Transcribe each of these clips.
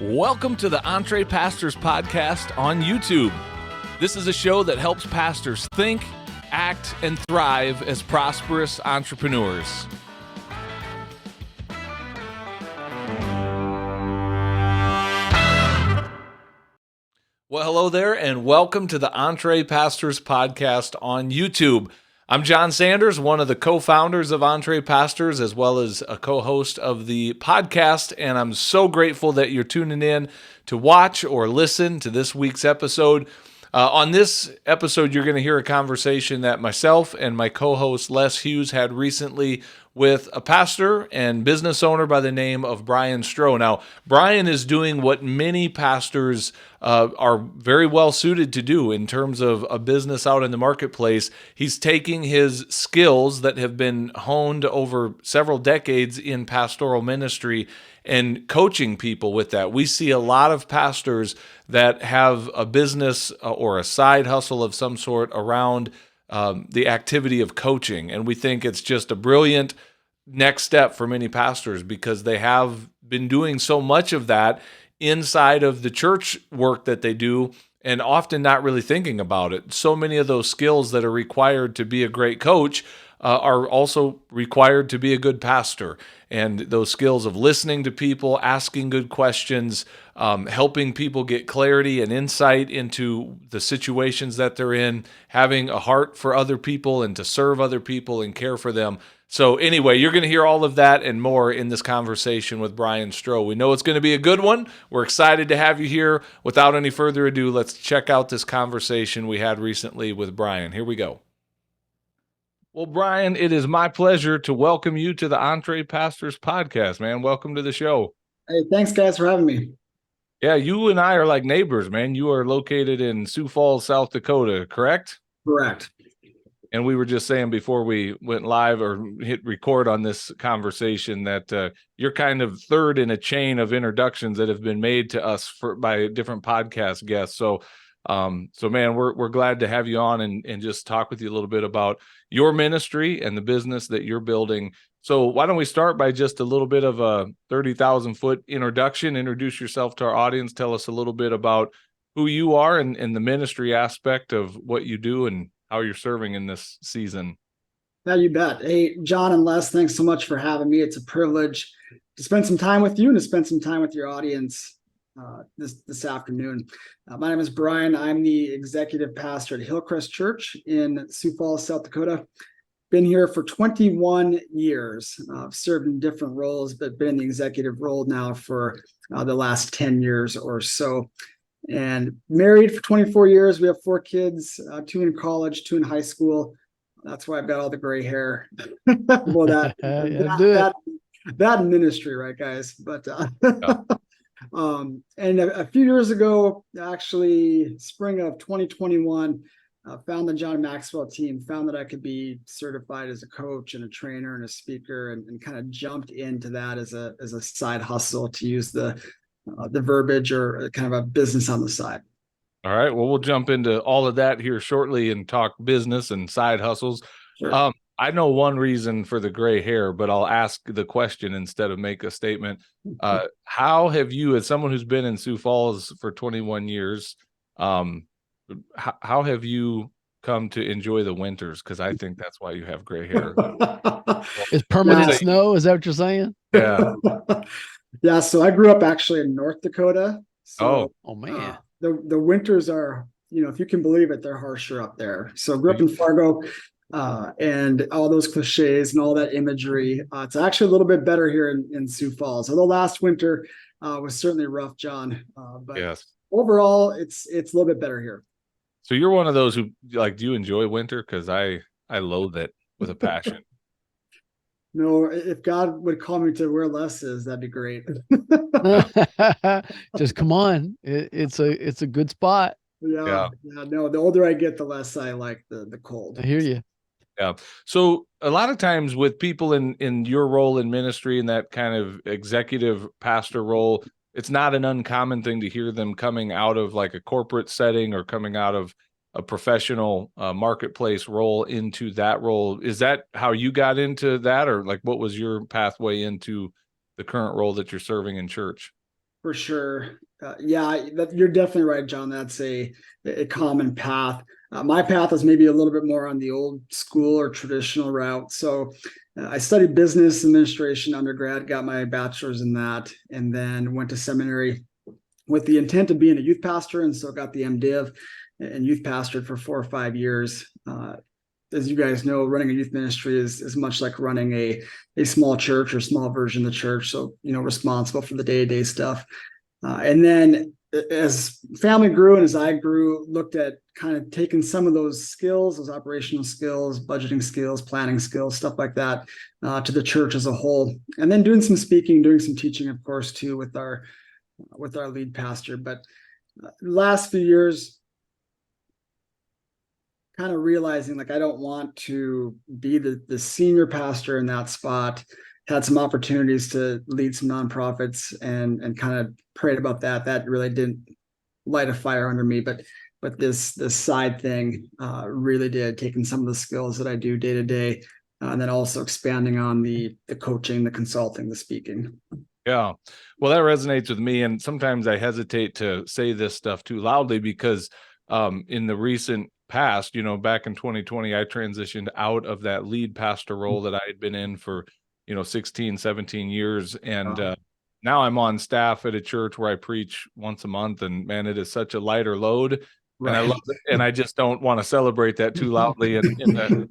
Welcome to the Entree Pastors Podcast on YouTube. This is a show that helps pastors think, act, and thrive as prosperous entrepreneurs. Well, hello there, and welcome to the Entree Pastors Podcast on YouTube. I'm Jon Sanders, one of the co-founders of Entree Pastors, as well as a co-host of the podcast, and I'm so grateful that you're tuning in to watch or listen to this week's episode. On this episode, you're going to hear a conversation that myself and my co-host Les Hughes had recently with a pastor and business owner by the name of Brian Stroh. Now, Brian is doing what many pastors are very well suited to do in terms of a business out in the marketplace. He's taking his skills that have been honed over several decades in pastoral ministry and coaching people with that. We see a lot of pastors that have a business or a side hustle of some sort around the activity of coaching. And we think it's just a brilliant next step for many pastors because they have been doing so much of that inside of the church work that they do and often not really thinking about it. So many of those skills that are required to be a great coach are also required to be a good pastor. And those skills of listening to people, asking good questions, helping people get clarity and insight into the situations that they're in, having a heart for other people and to serve other people and care for them. So anyway, you're going to hear all of that and more in this conversation with Brian Stroh. We know it's going to be a good one. We're excited to have you here. Without any further ado, let's check out this conversation we had recently with Brian. Here we go. Well, Brian, it is my pleasure to welcome you to the Entree Pastors Podcast, man. Welcome to the show. Hey, thanks, guys, for having me. Yeah, you and I are like neighbors, man. You are located in Sioux Falls, South Dakota, correct? Correct. And we were just saying before we went live or hit record on this conversation that you're kind of third in a chain of introductions that have been made to us by different podcast guests. So man, we're glad to have you on and just talk with you a little bit about your ministry and the business that you're building. So why don't we start by just a little bit of a 30,000 foot introduction, introduce yourself to our audience, tell us a little bit about who you are and the ministry aspect of what you do and how you're serving in this season. Yeah, you bet. Hey, Jon and Les, thanks so much for having me. It's a privilege to spend some time with you and to spend some time with your audience this afternoon. My name is Brian. I'm the executive pastor at Hillcrest Church in Sioux Falls, South Dakota. Been here for 21 years. I've served in different roles, but been in the executive role now for the last 10 years or so. And married for 24 years. We have 4 kids, 2 in college, 2 in high school. That's why I've got all the gray hair. Well, that ministry, right, guys? But and a few years ago, actually, spring of 2021, found the John Maxwell team, found that I could be certified as a coach and a trainer and a speaker, and kind of jumped into that as a side hustle, to use the verbiage, or kind of a business on the side. All right. Well, we'll jump into all of that here shortly and talk business and side hustles. Sure. I know one reason for the gray hair, but I'll ask the question instead of make a statement. How have you, as someone who's been in Sioux Falls for 21 years, how have you come to enjoy the winters? Because I think that's why you have gray hair. Is permanent snow? Is that what you're saying? Yeah. Yeah. So I grew up actually in North Dakota. So, oh man. The winters are, if you can believe it, they're harsher up there. So I grew up in Fargo. And all those cliches and all that imagery. It's actually a little bit better here in Sioux Falls. Although last winter was certainly rough, Jon. But yes, overall, it's a little bit better here. So you're one of those who, do you enjoy winter? Because I loathe it with a passion. No, if God would call me to where Les is, that'd be great. Just come on. It's a good spot. Yeah. No, the older I get, the less I like the cold. I hear you. Yeah. So a lot of times with people in your role in ministry, in that kind of executive pastor role, it's not an uncommon thing to hear them coming out of like a corporate setting or coming out of a professional marketplace role into that role. Is that how you got into that, or like what was your pathway into the current role that you're serving in church? For sure. You're definitely right, John. That's a common path. My path is maybe a little bit more on the old school or traditional route. So I studied business administration undergrad, got my bachelor's in that, and then went to seminary with the intent of being a youth pastor. And so got the MDiv and youth pastored for 4 or 5 years. As you guys know, running a youth ministry is much like running a small church or small version of the church. So, responsible for the day-to-day stuff. And then as family grew and as I grew, looked at kind of taking some of those skills, those operational skills, budgeting skills, planning skills, stuff like that, to the church as a whole. And then doing some speaking, doing some teaching, of course, too, with our lead pastor. But last few years, kind of realizing like I don't want to be the senior pastor in that spot. Had some opportunities to lead some nonprofits and kind of prayed about that. That really didn't light a fire under me, but this side thing really did, taking some of the skills that I do day to day, and then also expanding on the coaching, the consulting, the speaking. Yeah. Well, that resonates with me. And sometimes I hesitate to say this stuff too loudly because in the recent past, back in 2020, I transitioned out of that lead pastor role that I had been in for 16, 17 years. And now I'm on staff at a church where I preach once a month. And man, it is such a lighter load. Right. And I love it. And I just don't want to celebrate that too loudly.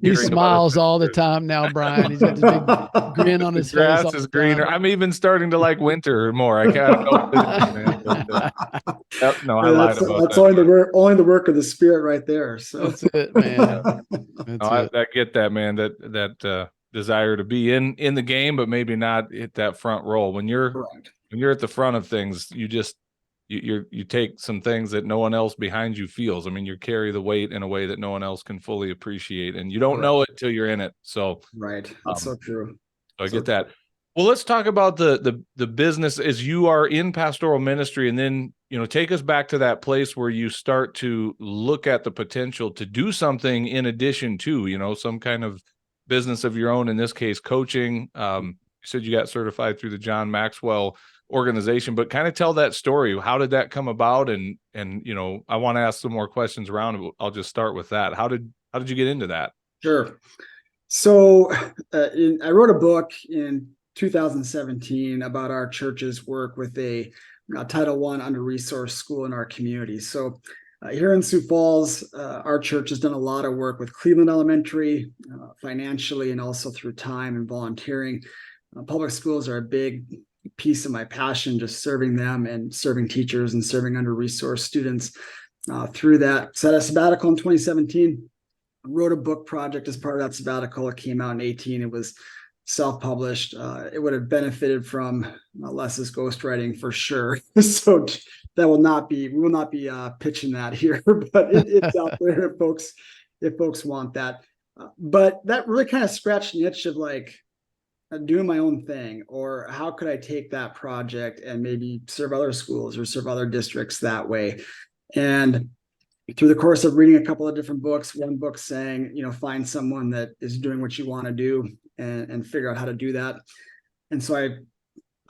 He smiles all the time now, Brian. He's got this big grin on his face. The grass is greener. I'm even starting to like winter more. I can't know what it is, man. I lied about that. That's only the work of the Spirit right there. So that's it, man. I get that, man. That desire to be in the game, but maybe not hit that front role. When you're at the front of things, you take some things that no one else behind you feels. I mean, you carry the weight in a way that no one else can fully appreciate, and you don't know it till you're in it. So that's so true. So I get that. Well, let's talk about the business as you are in pastoral ministry, and then take us back to that place where you start to look at the potential to do something in addition to some kind of business of your own, in this case coaching. You said you got certified through the John Maxwell organization, but kind of tell that story. How did that come about? And I want to ask some more questions around it. I'll just start with that. How did you get into that? Sure. So I wrote a book in 2017 about our church's work with a Title I under-resourced school in our community. So here in Sioux Falls, our church has done a lot of work with Cleveland Elementary, financially and also through time and volunteering. Public schools are a big piece of my passion, just serving them and serving teachers and serving under-resourced students through that. So I had a sabbatical in 2017, wrote a book project as part of that sabbatical. It came out in 2018. It was self-published. It would have benefited from Les's ghostwriting for sure. So we will not be pitching that here, but it's out there if folks want that. But that really kind of scratched an itch of like doing my own thing, or how could I take that project and maybe serve other schools or serve other districts that way. And through the course of reading a couple of different books, one book saying, find someone that is doing what you want to do and figure out how to do that. And so I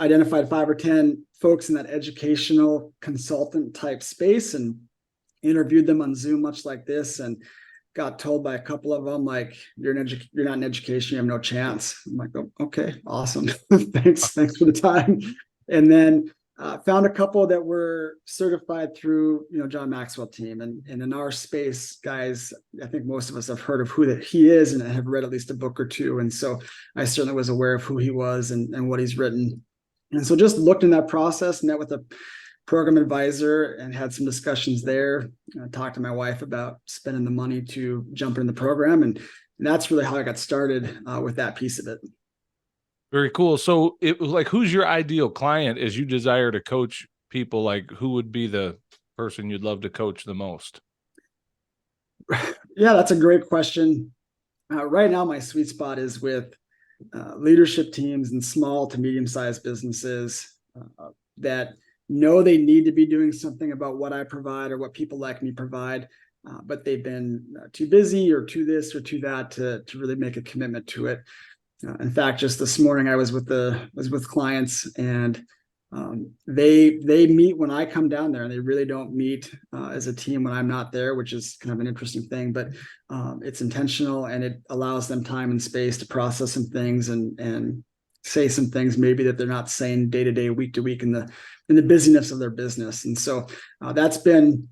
identified 5 or 10 folks in that educational consultant type space and interviewed them on Zoom, much like this, and got told by a couple of them, like, you're not in education, you have no chance. I'm like, oh, okay, awesome. Thanks for the time. And then found a couple that were certified through, John Maxwell team. And in our space, guys, I think most of us have heard of who that he is and have read at least a book or two. And so I certainly was aware of who he was and what he's written. And so just looked in that process, met with a program advisor and had some discussions there. Talked to my wife about spending the money to jump in the program. And that's really how I got started with that piece of it. Very cool. So it was like, who's your ideal client as you desire to coach people? Like, who would be the person you'd love to coach the most? Yeah, that's a great question. Right now, my sweet spot is with leadership teams and small to medium-sized businesses that know they need to be doing something about what I provide or what people like me provide, but they've been too busy or too this or too that to really make a commitment to it. In fact, just this morning I was with clients and They meet when I come down there, and they really don't meet as a team when I'm not there, which is kind of an interesting thing. But it's intentional, and it allows them time and space to process some things and say some things maybe that they're not saying day to day, week to week in the busyness of their business. And so that's been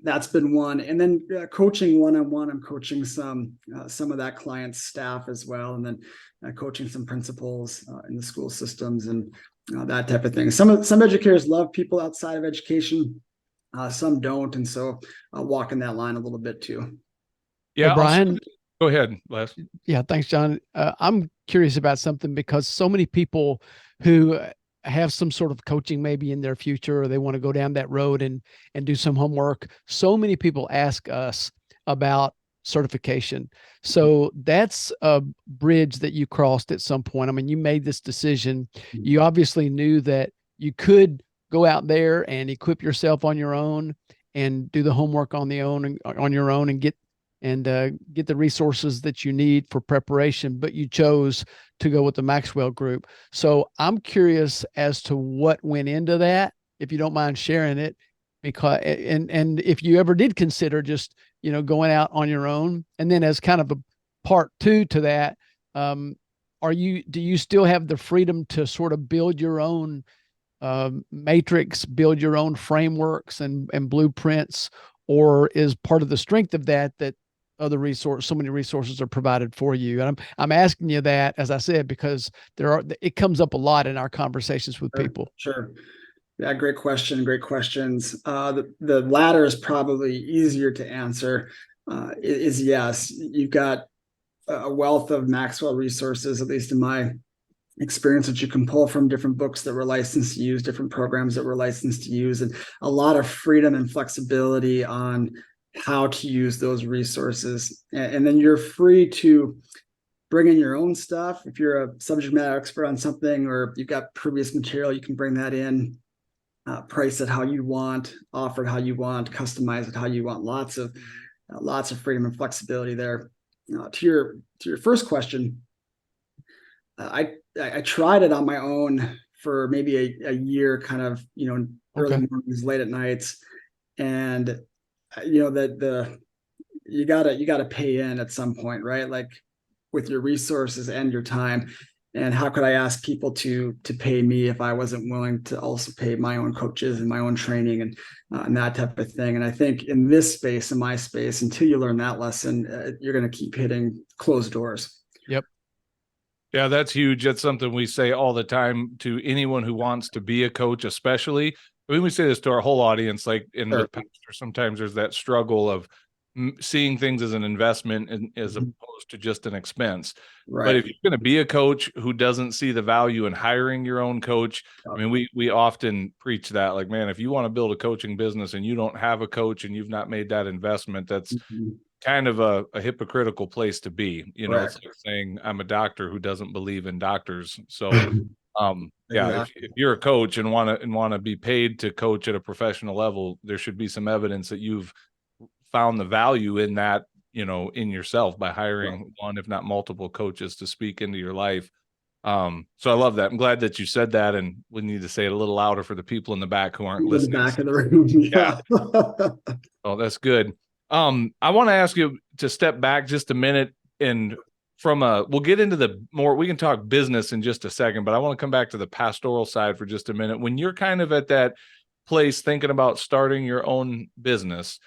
one. And then coaching one-on-one, I'm coaching some of that client's staff as well, and then coaching some principals in the school systems and that type of thing. Some educators love people outside of education, some don't, and so walking that line a little bit too. Yeah, Hey, Brian. Go ahead, Les. Yeah, thanks, John. I'm curious about something, because so many people who have some sort of coaching maybe in their future, or they want to go down that road and do some homework. So many people ask us about certification. So that's a bridge that you crossed at some point. I mean, you made this decision. You obviously knew that you could go out there and equip yourself on your own and do the homework on your own and get the resources that you need for preparation, but you chose to go with the Maxwell Group. So I'm curious as to what went into that, if you don't mind sharing it, because and if you ever did consider just going out on your own. And then as kind of a part two to that, do you still have the freedom to sort of build your own matrix, build your own frameworks and blueprints, or is part of the strength of that so many resources are provided for you? And I'm asking you that, as I said, because it comes up a lot in our conversations with people. Sure. Yeah, great question. Great questions. The latter is probably easier to answer. Is yes, you've got a wealth of Maxwell resources, at least in my experience, that you can pull from different books that we're licensed to use, different programs that we're licensed to use, and a lot of freedom and flexibility on how to use those resources. And then you're free to bring in your own stuff. If you're a subject matter expert on something, or you've got previous material, you can bring that in, price it how you want, offer it how you want, customize it how you want. Lots of freedom and flexibility there. To your first question, I tried it on my own for maybe a year, kind of, early mornings, late at nights. And that you gotta pay in at some point, right? Like with your resources and your time. And how could I ask people to pay me if I wasn't willing to also pay my own coaches and my own training and that type of thing? And I think in this space, in my space, until you learn that lesson, you're going to keep hitting closed doors. Yep. Yeah, that's huge. That's something we say all the time to anyone who wants to be a coach, especially. I mean, we say this to our whole audience, like with pastors, sometimes there's that struggle of seeing things as an investment as opposed to just an expense. Right. But if you're going to be a coach who doesn't see the value in hiring your own coach, I mean, we often preach that, like, man, if you want to build a coaching business and you don't have a coach and you've not made that investment, that's kind of a hypocritical place to be. It's like saying I'm a doctor who doesn't believe in doctors. So yeah, if you're a coach and want to be paid to coach at a professional level, there should be some evidence that you've found the value in that, in yourself, by hiring one, if not multiple coaches to speak into your life. So I love that. I'm glad that you said that, and we need to say it a little louder for the people in the back who aren't listening. In the back of the room. Yeah. Oh, that's good. I want to ask you to step back just a minute, and we'll get into we can talk business in just a second, but I want to come back to the pastoral side for just a minute. When you're kind of at that place thinking about starting your own business,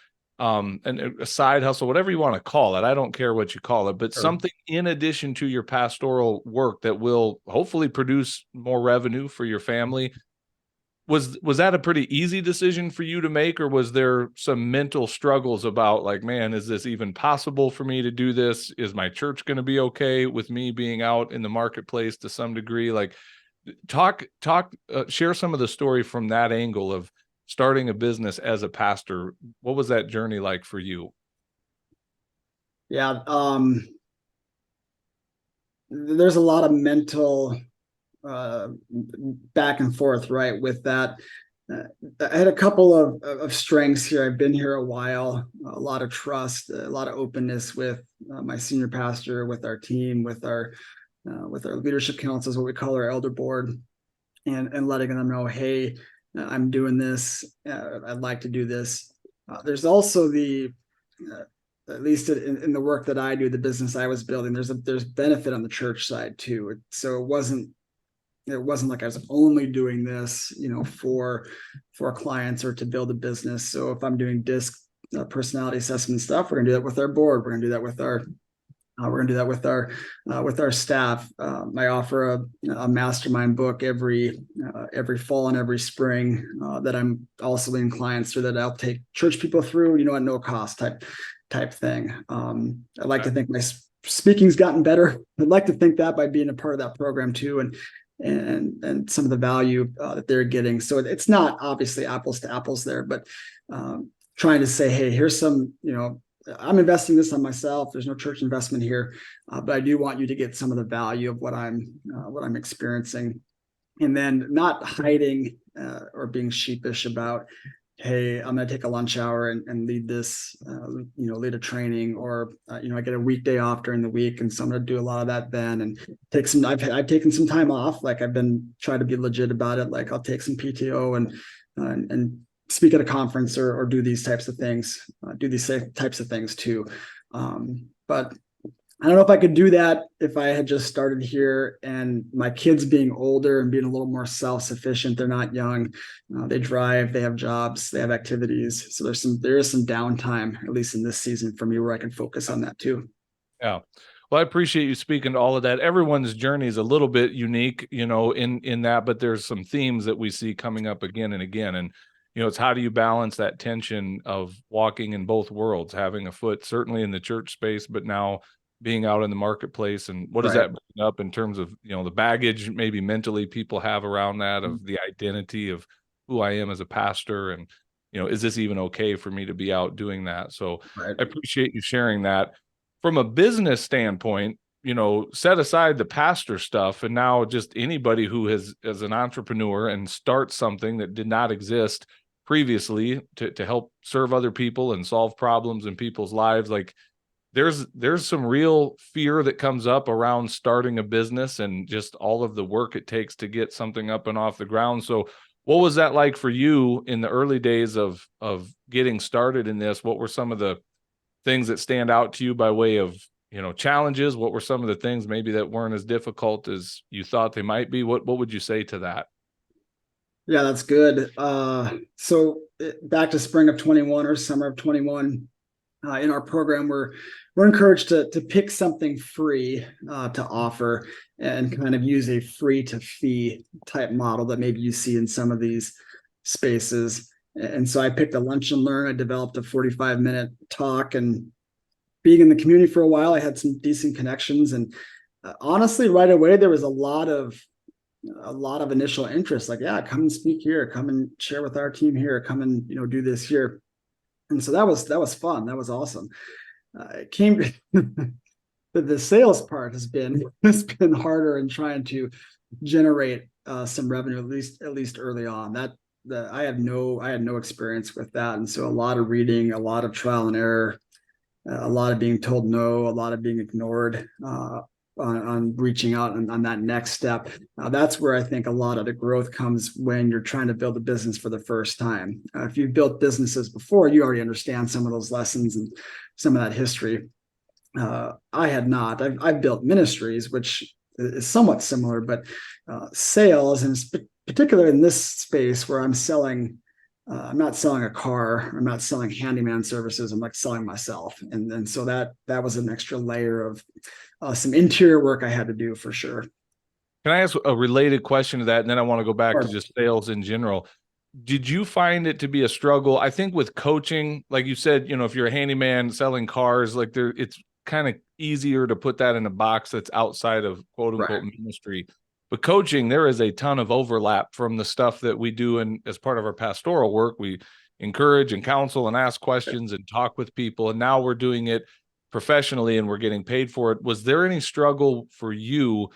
and a side hustle, whatever you want to call it, I don't care what you call it, but something in addition to your pastoral work that will hopefully produce more revenue for your family. Was that a pretty easy decision for you to make, or was there some mental struggles about, like, man, is this even possible for me to do this? Is my church going to be okay with me being out in the marketplace to some degree? Like, share some of the story from that angle of starting a business as a pastor. What was that journey like for you? Yeah. There's a lot of mental back and forth, right, with that. I had a couple of strengths here. I've been here a while, a lot of trust, a lot of openness with my senior pastor, with our team, with our leadership council, is what we call our elder board. and letting them know, hey, I'm doing this. I'd like to do this. There's also at least in the work that I do, the business I was building, there's benefit on the church side too. So it wasn't like I was only doing this, for clients or to build a business. So if I'm doing DISC personality assessment stuff, we're gonna do that with our board. We're gonna do that with our staff. I offer a mastermind book every fall and every spring that I'm also leading clients through, that I'll take church people through, at no cost type thing. I like to think my speaking's gotten better. I'd like to think that by being a part of that program too, and some of the value that they're getting. So it's not obviously apples to apples there, but trying to say, hey, here's some, I'm investing this on myself. There's no church investment here, but I do want you to get some of the value of what I'm experiencing, and then not hiding or being sheepish about, hey, I'm going to take a lunch hour and lead this, lead a training, or I get a weekday off during the week, and so I'm going to do a lot of that then, and take some. I've taken some time off. Like, I've been trying to be legit about it. Like, I'll take some PTO and speak at a conference or do these types of things, too. But I don't know if I could do that if I had just started here, and my kids being older and being a little more self-sufficient. They're not young. They drive, they have jobs, they have activities. So there is some downtime, at least in this season for me, where I can focus on that too. Yeah. Well, I appreciate you speaking to all of that. Everyone's journey is a little bit unique, in that, but there's some themes that we see coming up again and again. And, it's how do you balance that tension of walking in both worlds, having a foot certainly in the church space, but now being out in the marketplace, and what does that bring up in terms of, the baggage maybe mentally people have around that, of the identity of who I am as a pastor, and, is this even okay for me to be out doing that? So I appreciate you sharing that. From a business standpoint, set aside the pastor stuff, and now just anybody who is an entrepreneur and starts something that did not exist previously to help serve other people and solve problems in people's lives. Like, there's some real fear that comes up around starting a business and just all of the work it takes to get something up and off the ground. So what was that like for you in the early days of getting started in this? What were some of the things that stand out to you by way of, challenges? What were some of the things maybe that weren't as difficult as you thought they might be? What would you say to that? Yeah, that's good. So back to spring of 21 or summer of 21, in our program, we're encouraged to pick something free to offer, and kind of use a free to fee type model that maybe you see in some of these spaces. And so I picked a lunch and learn. I developed a 45-minute talk, and being in the community for a while, I had some decent connections, and honestly, right away, there was a lot of initial interest. Like, yeah, come and speak here, come and share with our team here, come and do this here. And so that was fun. That was awesome. It came the sales part has been harder in trying to generate some revenue, at least early on. I had no experience with that, and so a lot of reading, a lot of trial and error, a lot of being told no, a lot of being ignored on reaching out on that next step. That's where I think a lot of the growth comes when you're trying to build a business for the first time. If you've built businesses before, you already understand some of those lessons and some of that history. I had not. I've built ministries, which is somewhat similar, but sales, and particularly in this space where I'm selling, I'm not selling a car, I'm not selling handyman services, I'm like selling myself. And so that was an extra layer of some interior work I had to do, for sure. Can I ask a related question to that? And then I want to go back to just sales in general. Did you find it to be a struggle? I think with coaching, like you said, if you're a handyman selling cars, like it's kind of easier to put that in a box that's outside of quote unquote ministry. But coaching, there is a ton of overlap from the stuff that we do. And as part of our pastoral work, we encourage and counsel and ask questions and talk with people. And now we're doing it professionally and we're getting paid for it. Was there any struggle for you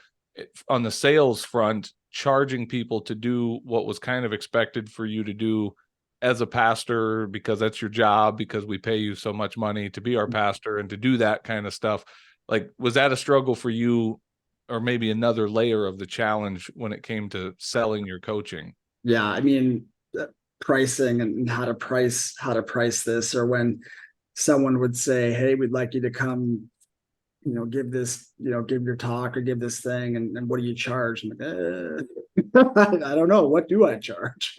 on the sales front, charging people to do what was kind of expected for you to do as a pastor, because that's your job, because we pay you so much money to be our pastor and to do that kind of stuff? Like, was that a struggle for you or maybe another layer of the challenge when it came to selling your coaching? Yeah, I mean, pricing and how to price this, or when someone would say, "Hey, we'd like you to come, give this, give your talk or give this thing, and what do you charge?" I'm like, I don't know, what do I charge?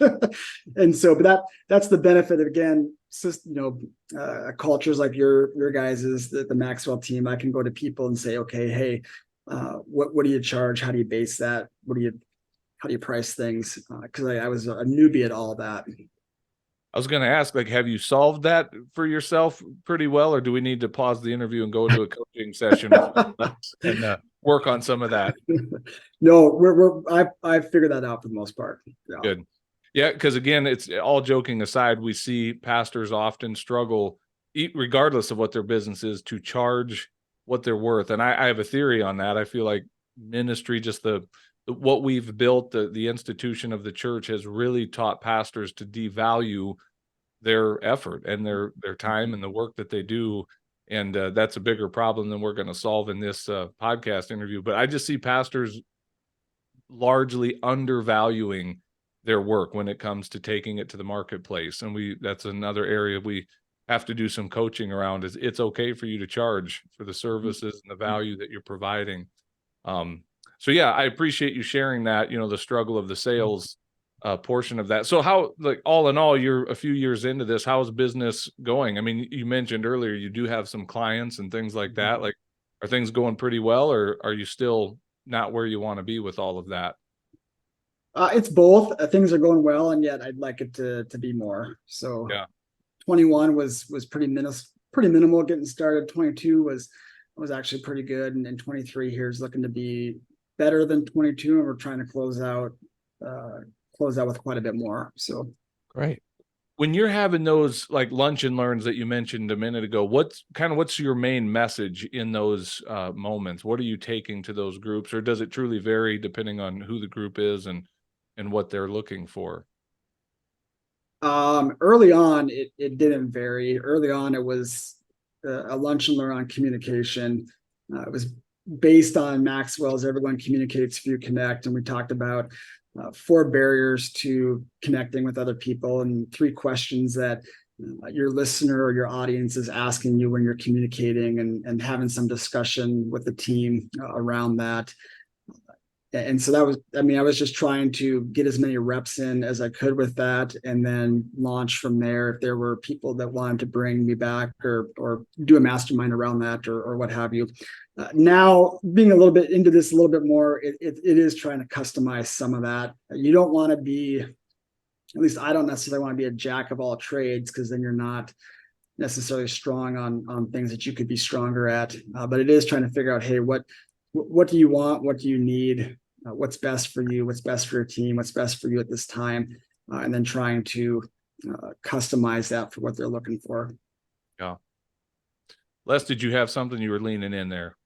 And so, but that's the benefit of, again, cultures like your guys's, the Maxwell team. I can go to people and say, okay, hey, what do you charge? How do you base that? How do you price things? Because I was a newbie at all that. I was going to ask, like, have you solved that for yourself pretty well, or do we need to pause the interview and go into a coaching session and work on some of that? No, I've figured that out for the most part. Yeah. Good. Yeah, because again, it's all joking aside, we see pastors often struggle, regardless of what their business is, to charge what they're worth. And I have a theory on that. I feel like ministry, just what we've built, the institution of the church, has really taught pastors to devalue their effort and their time and the work that they do. And that's a bigger problem than we're going to solve in this podcast interview. But I just see pastors largely undervaluing their work when it comes to taking it to the marketplace. And that's another area we have to do some coaching around. Is it's okay for you to charge for the services and the value that you're providing. So yeah, I appreciate you sharing that, the struggle of the sales portion of that. So how, like, all in all, you're a few years into this, how's business going? I mean, you mentioned earlier you do have some clients and things like that. Like, are things going pretty well, or are you still not where you want to be with all of that? It's both. Things are going well, and yet I'd like it to be more. So Yeah. 21 was pretty minimal getting started. 22 was actually pretty good, and then 23 here is looking to be better than 22, and we're trying to close out with quite a bit more. So Great. When you're having those, like, lunch and learns that you mentioned a minute ago, what's your main message in those moments? What are you taking to those groups, or does it truly vary depending on who the group is and what they're looking for? Early on, it didn't vary. Early on, it was a lunch and learn on communication. It was based on Maxwell's "Everyone Communicates If You Connect," and we talked about 4 barriers to connecting with other people, and 3 questions that your listener or your audience is asking you when you're communicating, and having some discussion with the team around that. And so I was just trying to get as many reps in as I could with that, and then launch from there. If there were people that wanted to bring me back or do a mastermind around that, or what have you. Now, being a little bit into this a little bit more, it is trying to customize some of that. You don't want to be, at least I don't necessarily want to be a jack of all trades, because then you're not necessarily strong on things that you could be stronger at. But it is trying to figure out, hey, what do you want? What do you need? What's best for you? What's best for your team? What's best for you at this time? And then trying to customize that for what they're looking for. Yeah. Les, did you have something you were leaning in there?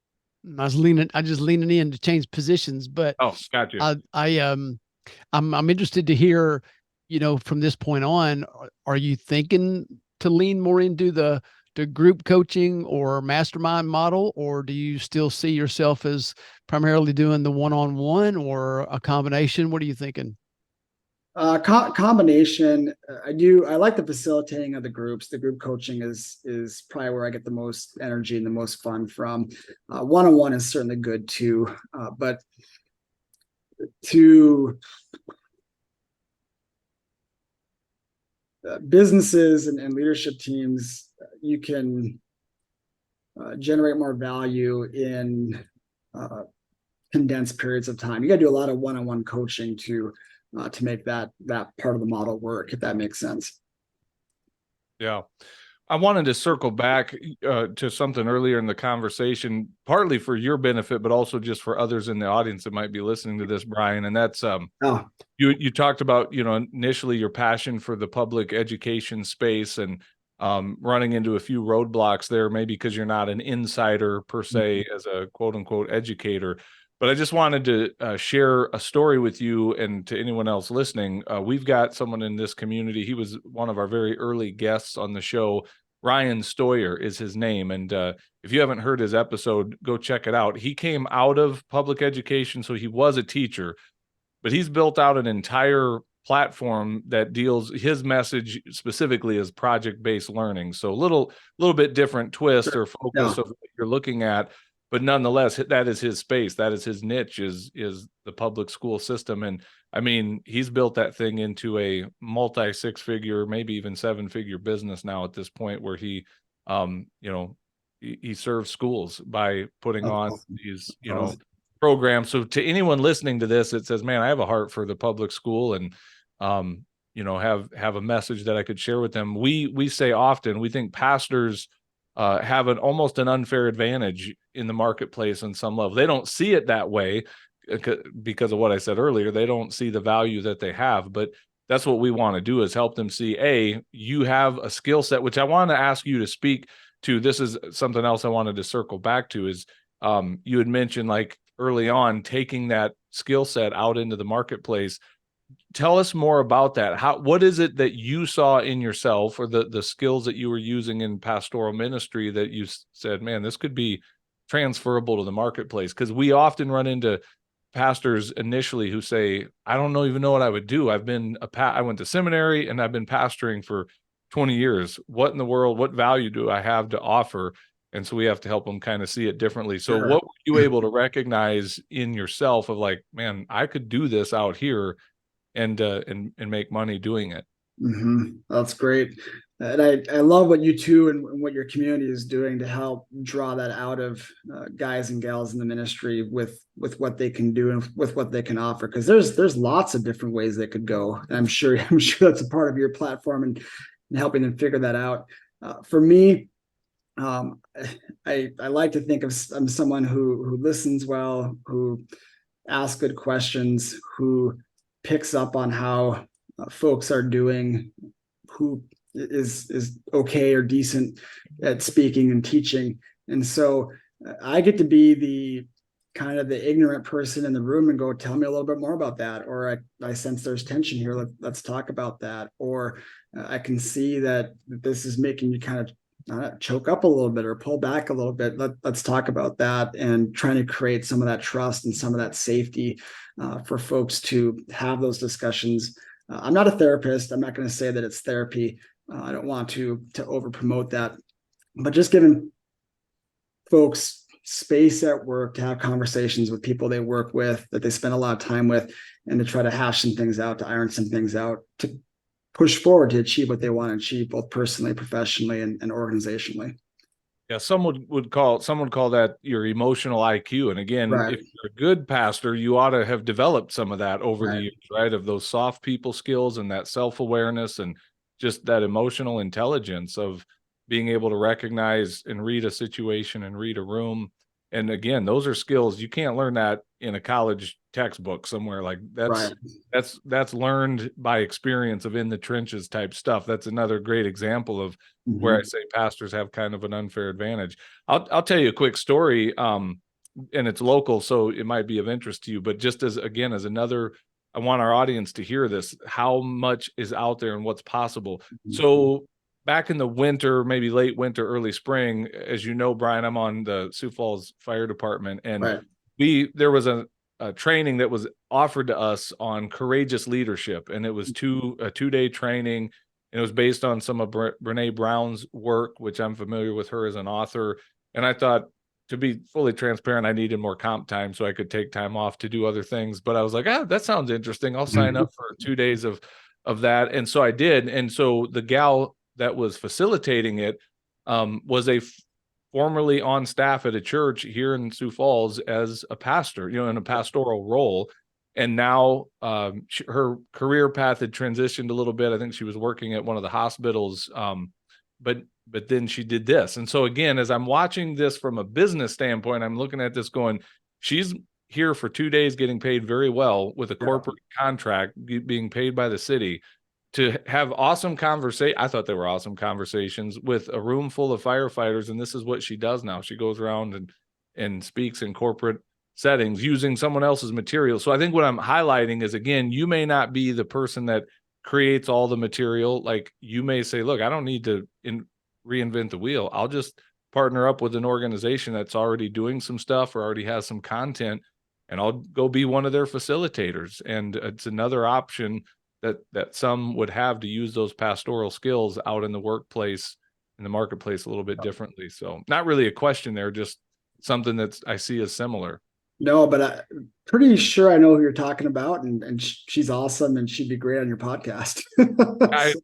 I just leaning in to change positions, but Oh, got you. I'm interested to hear, from this point on, are you thinking to lean more into the group coaching or mastermind model, or do you still see yourself as primarily doing the one-on-one, or a combination? What are you thinking? Combination. I like the facilitating of the groups. The group coaching is probably where I get the most energy and the most fun from. One-on-one is certainly good too, but to businesses and leadership teams, you can generate more value in condensed periods of time. You got to do a lot of one-on-one coaching to make that part of the model work, if that makes sense. Yeah. I wanted to circle back to something earlier in the conversation, partly for your benefit, but also just for others in the audience that might be listening to this, Brian. And that's you talked about, initially your passion for the public education space, and running into a few roadblocks there, maybe because you're not an insider per se as a quote unquote educator. But I just wanted to share a story with you and to anyone else listening. We've got someone in this community. He was one of our very early guests on the show. Ryan Stoyer is his name. And if you haven't heard his episode, go check it out. He came out of public education, so he was a teacher, but he's built out an entire platform that deals, his message specifically is project-based learning. So a little bit different twist or focus of what you're looking at, but nonetheless, that is his space. That is his niche, is the public school system. And I mean, he's built that thing into a multi six-figure, maybe even seven-figure business now at this point, where he, he serves schools by putting on these, program. So to anyone listening to this, it says, man, I have a heart for the public school and, have a message that I could share with them. We say often, we think pastors have almost an unfair advantage in the marketplace on some level. They don't see it that way because of what I said earlier. They don't see the value that they have, but that's what we want to do, is help them see, you have a skill set, which I want to ask you to speak to. This is something else I wanted to circle back to, is you had mentioned, like, early on, taking that skill set out into the marketplace. Tell us more about that. What is it that you saw in yourself, or the skills that you were using in pastoral ministry, that you said, man, this could be transferable to the marketplace? Because we often run into pastors initially who say, I don't even know what I would do. I went to seminary and I've been pastoring for 20 years. What in the world, what value do I have to offer? And so we have to help them kind of see it differently. So what were you able to recognize in yourself of, like, man, I could do this out here and make money doing it? Mm-hmm. That's great. And I love what you two and what your community is doing to help draw that out of guys and gals in the ministry with what they can do and with what they can offer. Because there's lots of different ways they could go. And I'm sure that's a part of your platform and helping them figure that out. For me, I like to think of I'm someone who listens well, who asks good questions, who picks up on how folks are doing, who is okay or decent at speaking and teaching. And so I get to be the kind of the ignorant person in the room and go, tell me a little bit more about that. Or I sense there's tension here. Let's talk about that. Or I can see that this is making you kind of choke up a little bit or pull back a little bit. Let's talk about that, and trying to create some of that trust and some of that safety for folks to have those discussions. I'm not a therapist. I'm not going to say that it's therapy. I don't want to over promote that, but just giving folks space at work to have conversations with people they work with, that they spend a lot of time with, and to try to hash some things out, to iron some things out, to push forward to achieve what they want to achieve, both personally, professionally, and organizationally. Yeah, someone would call that your emotional IQ. And again, if you're a good pastor, you ought to have developed some of that over the years, right? Of those soft people skills and that self-awareness and just that emotional intelligence of being able to recognize and read a situation and read a room. And again, those are skills you can't learn that in a college textbook somewhere. Like that's learned by experience of in the trenches type stuff. That's another great example of where I say pastors have kind of an unfair advantage. I'll tell you a quick story, and it's local, so it might be of interest to you, but just as another, I want our audience to hear this, how much is out there and what's possible. So back in the winter, maybe late winter, early spring, as you know, Brian, I'm on the Sioux Falls Fire Department, and there was a training that was offered to us on courageous leadership, and it was a 2-day training, and it was based on some of Brene Brown's work, which I'm familiar with her as an author. And I thought, to be fully transparent, I needed more comp time so I could take time off to do other things. But I was like, that sounds interesting. I'll sign up for 2 days of that. And so I did. And so the gal that was facilitating it was formerly on staff at a church here in Sioux Falls as a pastor, in a pastoral role. And now her career path had transitioned a little bit. I think she was working at one of the hospitals, but then she did this. And so again, as I'm watching this from a business standpoint, I'm looking at this going, she's here for 2 days getting paid very well with a corporate contract, being paid by the city, to have awesome conversation. I thought they were awesome conversations with a room full of firefighters. And this is what she does now. She goes around and speaks in corporate settings using someone else's material. So I think what I'm highlighting is, again, you may not be the person that creates all the material. Like, you may say, look, I don't need to reinvent the wheel. I'll just partner up with an organization that's already doing some stuff or already has some content, and I'll go be one of their facilitators. And it's another option that some would have to use those pastoral skills out in the workplace, in the marketplace, a little bit differently. So not really a question there, just something that I see as similar. No, but I'm pretty sure I know who you're talking about, and she's awesome, and she'd be great on your podcast.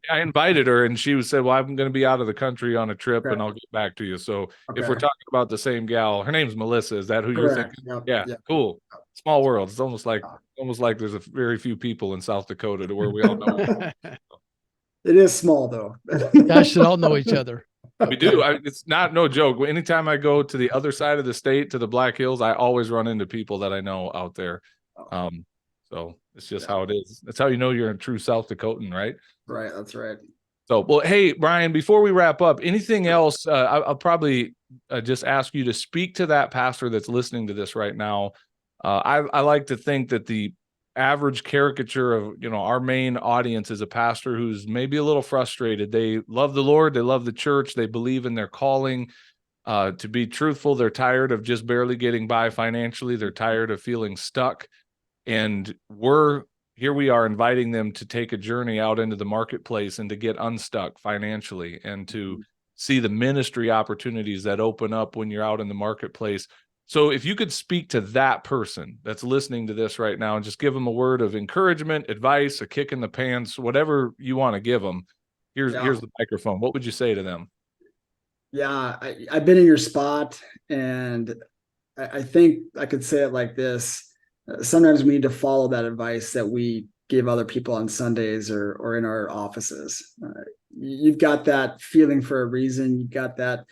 I invited her, and she said, well, I'm going to be out of the country on a trip, and I'll get back to you. So if we're talking about the same gal, her name's Melissa. Is that who you're thinking? Yeah, cool. Small world. It's almost like there's a very few people in South Dakota to where we all know. It is small, though. Guys should all know each other. We do. It's no joke. Anytime I go to the other side of the state, to the Black Hills, I always run into people that I know out there. So it's just how it is. That's how you know you're a true South Dakotan, right? Right. That's right. So, well, hey, Brian, before we wrap up, anything else? I'll probably just ask you to speak to that pastor that's listening to this right now. I like to think that the average caricature of, our main audience is a pastor who's maybe a little frustrated. They love the Lord, they love the church, they believe in their calling. To be truthful, they're tired of just barely getting by financially. They're tired of feeling stuck. And here we are inviting them to take a journey out into the marketplace and to get unstuck financially and to see the ministry opportunities that open up when you're out in the marketplace. So if you could speak to that person that's listening to this right now and just give them a word of encouragement, advice, a kick in the pants, whatever you want to give them, here's the microphone. What would you say to them? Yeah, I've been in your spot, and I think I could say it like this. Sometimes we need to follow that advice that we give other people on Sundays or in our offices. You've got that feeling for a reason. You've got that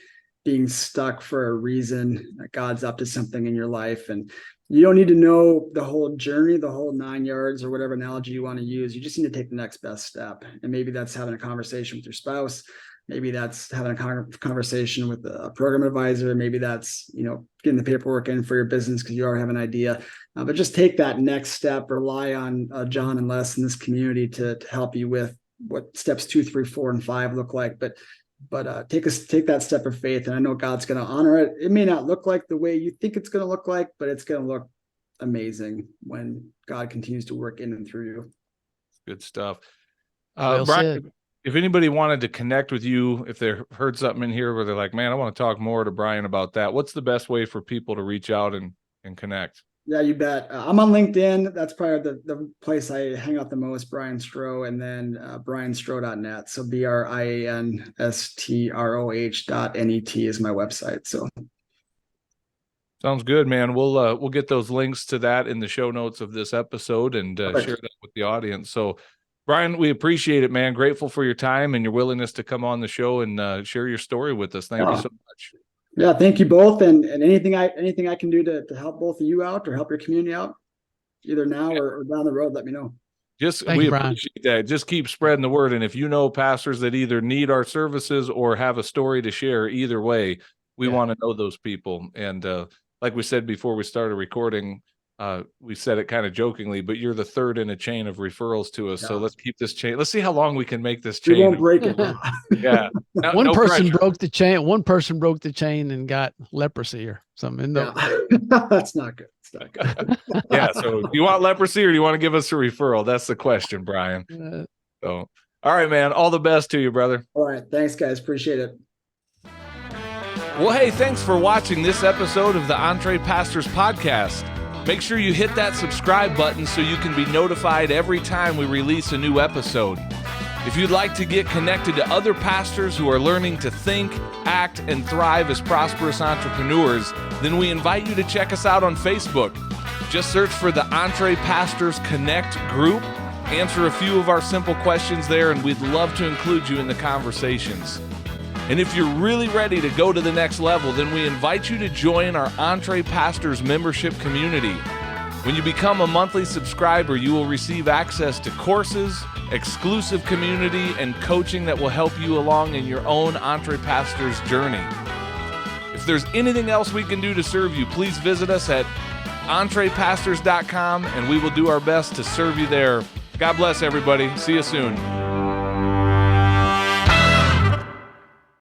being stuck for a reason. God's up to something in your life, and you don't need to know the whole journey, the whole 9 yards, or whatever analogy you want to use. You just need to take the next best step. And maybe that's having a conversation with your spouse. Maybe that's having a conversation with a program advisor. Maybe that's, getting the paperwork in for your business because you already have an idea. But just take that next step. Rely on Jon and Les in this community to help you with what steps 2, 3, 4, and 5 look like. But take that step of faith, and I know God's going to honor it. It may not look like the way you think it's going to look like, but it's going to look amazing when God continues to work in and through you. Good stuff. Well Brian, said. if anybody wanted to connect with you, if they heard something in here where they're like, man, I want to talk more to Brian about that, what's the best way for people to reach out and connect? Yeah, you bet. I'm on LinkedIn. That's probably the place I hang out the most, Brian Stroh, and then brianstroh.net. So BrianStroh.net is my website. So sounds good, man. We'll get those links to that in the show notes of this episode and share that with the audience. So Brian, we appreciate it, man. Grateful for your time and your willingness to come on the show and share your story with us. Thank you so much. Yeah, thank you both. And anything I can do to help both of you out or help your community out, either now or down the road, let me know. We appreciate that. Just keep spreading the word. And if you know pastors that either need our services or have a story to share, either way, we want to know those people. And like we said before we started recording, we said it kind of jokingly, but you're the third in a chain of referrals to us. Yeah. So let's keep this chain. Let's see how long we can make this chain. We won't break it. Yeah. One person broke the chain. One person broke the chain and got leprosy or something. That's not good. It's not good. Yeah. So do you want leprosy or do you want to give us a referral? That's the question, Brian. So, all right, man. All the best to you, brother. All right. Thanks, guys. Appreciate it. Well, hey, thanks for watching this episode of the Entre Pastors Podcast. Make sure you hit that subscribe button so you can be notified every time we release a new episode. If you'd like to get connected to other pastors who are learning to think, act, and thrive as prosperous entrepreneurs, then we invite you to check us out on Facebook. Just search for the Entre Pastors Connect group, answer a few of our simple questions there, and we'd love to include you in the conversations. And if you're really ready to go to the next level, then we invite you to join our Entre Pastors membership community. When you become a monthly subscriber, you will receive access to courses, exclusive community, and coaching that will help you along in your own Entre Pastors journey. If there's anything else we can do to serve you, please visit us at entrepastors.com, and we will do our best to serve you there. God bless everybody. See you soon.